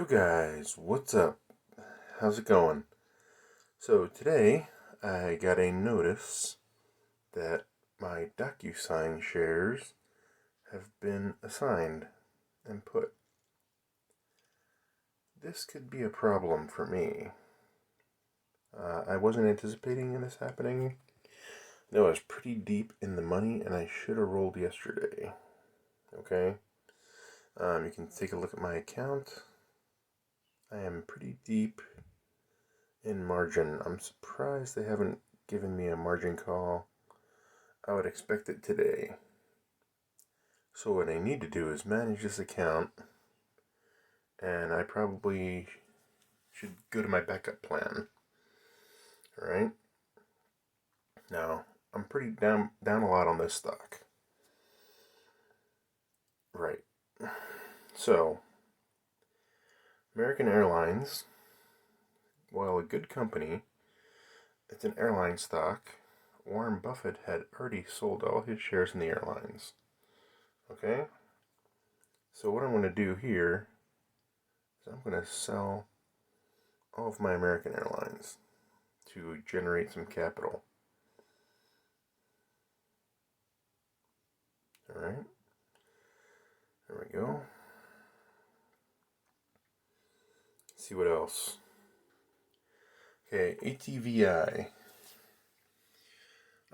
Yo guys, what's up? How's it going? So today I got a notice that my DocuSign shares have been assigned and put. This could be a problem for me. I wasn't anticipating this happening. No, I was pretty deep in the money and I should have rolled yesterday. Okay? You can take a look at my account. I am pretty deep in margin. I'm surprised they haven't given me a margin call. I would expect it today. So what I need to do is manage this account, and I probably should go to my backup plan. Alright? Now, I'm pretty down a lot on this stock. Right. So, American Airlines, while a good company, it's an airline stock. Warren Buffett had already sold all his shares in the airlines. Okay? So what I'm going to do here is I'm going to sell all of my American Airlines to generate some capital. Alright? There we go. Let's see what else. Okay, ATVI.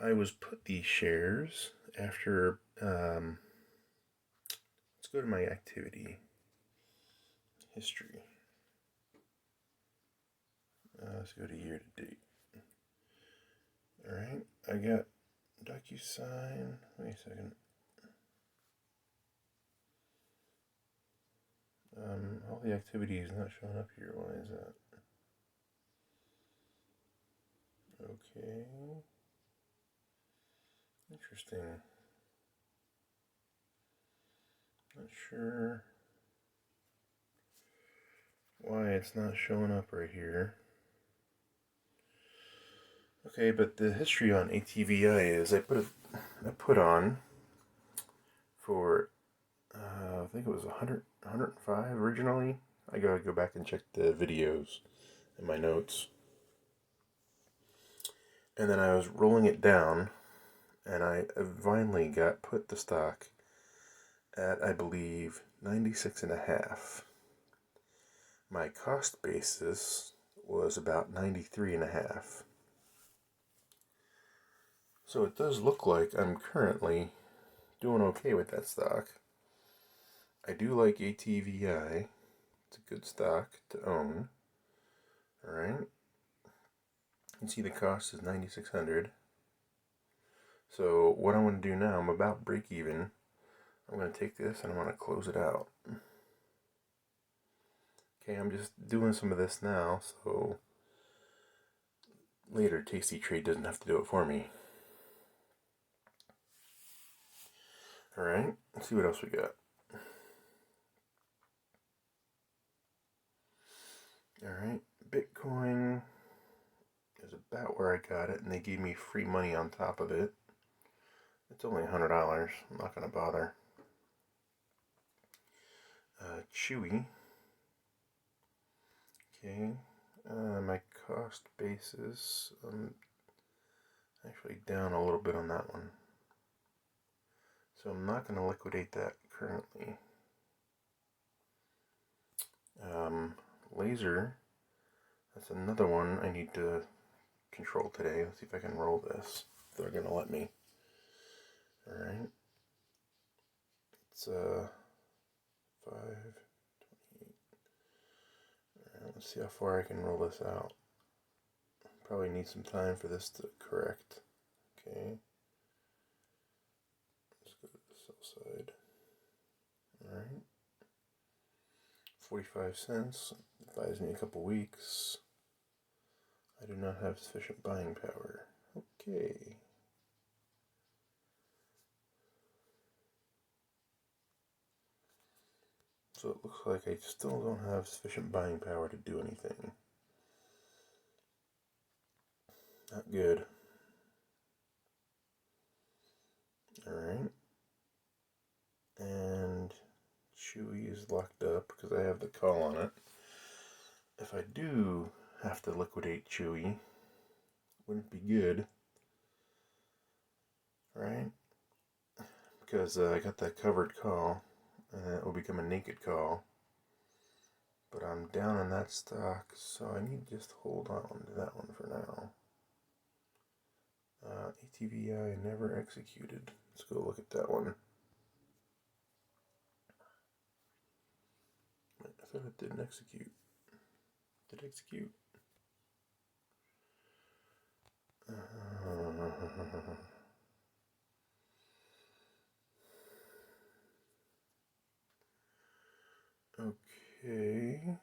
I was put these shares after, let's go to my activity history. Let's go to year to date. Alright, I got DocuSign. Wait a second. All the activity is not showing up here. Why is that? Okay. Interesting. Not sure why it's not showing up right here. Okay, but the history on ATVI is I put on for I think it was 105 originally. I gotta go back and check the videos in my notes. And then I was rolling it down, and I finally got put the stock at, I believe, 96.5. My cost basis was about 93.5. So it does look like I'm currently doing okay with that stock. I do like ATVI. It's a good stock to own. Alright. You can see the cost is 9,600. So what I'm going to do now, I'm about break even. I'm going to take this and I'm going to close it out. Okay, I'm just doing some of this now, so later Tasty Trade doesn't have to do it for me. Alright, let's see what else we got. Alright, Bitcoin is about where I got it, and they gave me free money on top of it. It's only $100. I'm not going to bother. Chewy. Okay, my cost basis, actually down a little bit on that one. So I'm not going to liquidate that currently. Laser, that's another one I need to control today. Let's see if I can roll this, if they're going to let me. Alright. It's 528. Alright, let's see how far I can roll this out. Probably need some time for this to correct. Okay. Let's go to the sell side. Alright. 45 cents. It buys me a couple weeks. I do not have sufficient buying power. Okay. So it looks like I still don't have sufficient buying power to do anything. Not good. Alright. And Chewy is locked up because I have the call on it. if I do have to liquidate Chewy, wouldn't be good, right? Because I got that covered call, and it will become a naked call. But I'm down on that stock, so I need to just hold on to that one for now. ATVI I never executed. Let's go look at that one. I thought it didn't execute. Did it execute? Okay.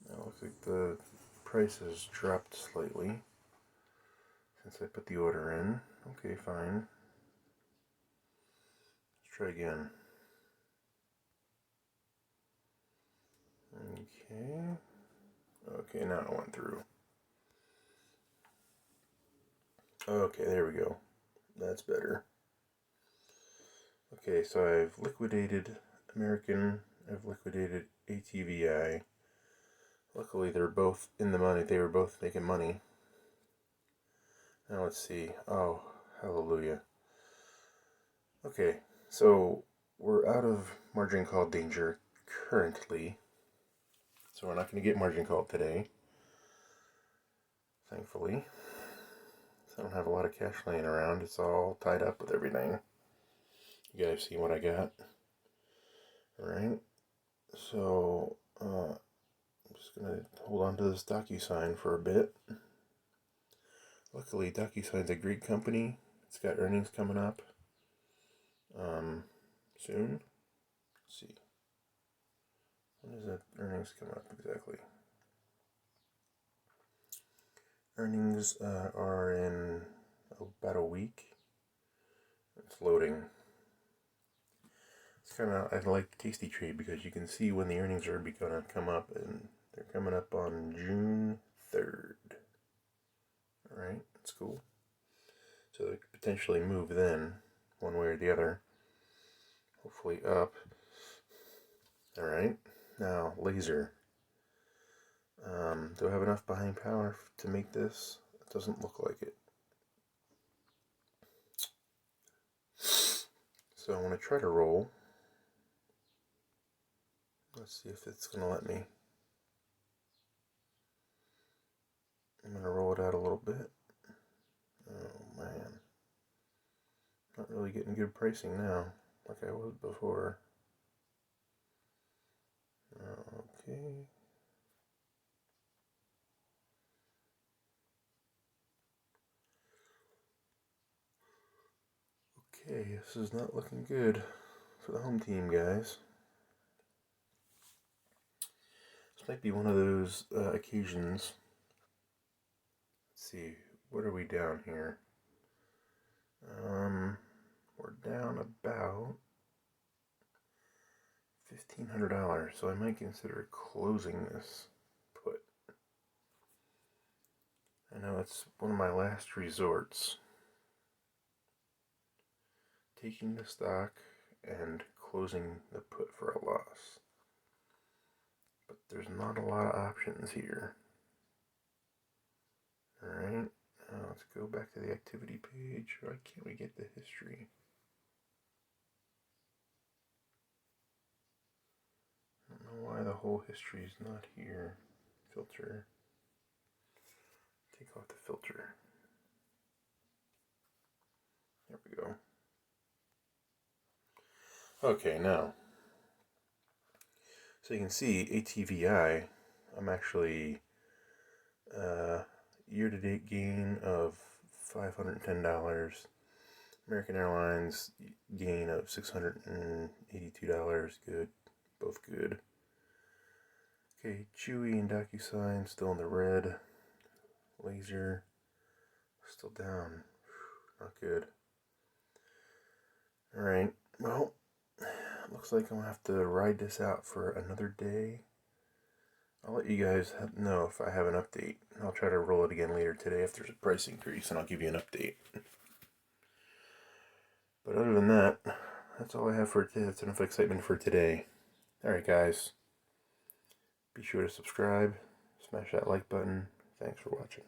Now looks like the price has dropped slightly since I put the order in. Okay, fine. Let's try again. Okay. Okay, now it went through. Okay, there we go. That's better. Okay, so I've liquidated American, I've liquidated ATVI. Luckily, they're both in the money. They were both making money. Now let's see. Oh, hallelujah. Okay, so we're out of margin call danger currently. So we're not going to get margin called today, thankfully. So I don't have a lot of cash laying around. It's all tied up with everything. You guys see what I got? Alright. So, I'm just going to hold on to this DocuSign for a bit. Luckily, DocuSign's a great company. It's got earnings coming up soon. Let's see. When does that earnings come up exactly? Earnings are in about a week. It's loading. It's kind of, I like Tasty Trade because you can see when the earnings are going to come up, and they're coming up on June 3rd. Alright, that's cool. So they could potentially move then, one way or the other. Hopefully up. Alright, now laser. Do I have enough buying power to make this? It doesn't look like it. So I want to try to roll. Let's see if it's going to let me. I'm going to roll it out a little bit. Oh man. Not really getting good pricing now, like I was before. Okay. Okay, this is not looking good for the home team, guys. This might be one of those occasions. Let's see, what are we down here? We're down about $1,500, so I might consider closing this put. I know it's one of my last resorts. Taking the stock and closing the put for a loss. But there's not a lot of options here. Alright, now let's go back to the activity page. Why can't we get the history? I don't know why the whole history is not here. Filter. Take off the filter. There we go. Okay, now. So you can see ATVI, I'm actually year-to-date gain of $510. American Airlines gain of $682. Good. Both good. Okay, Chewy and DocuSign still in the red. Laser still down. Not good. Alright, well, looks like I'm going to have to ride this out for another day. I'll let you guys know if I have an update. I'll try to roll it again later today if there's a price increase, and I'll give you an update. But other than that, that's all I have for today. That's enough excitement for today. Alright, guys. Be sure to subscribe, smash that like button. Thanks for watching.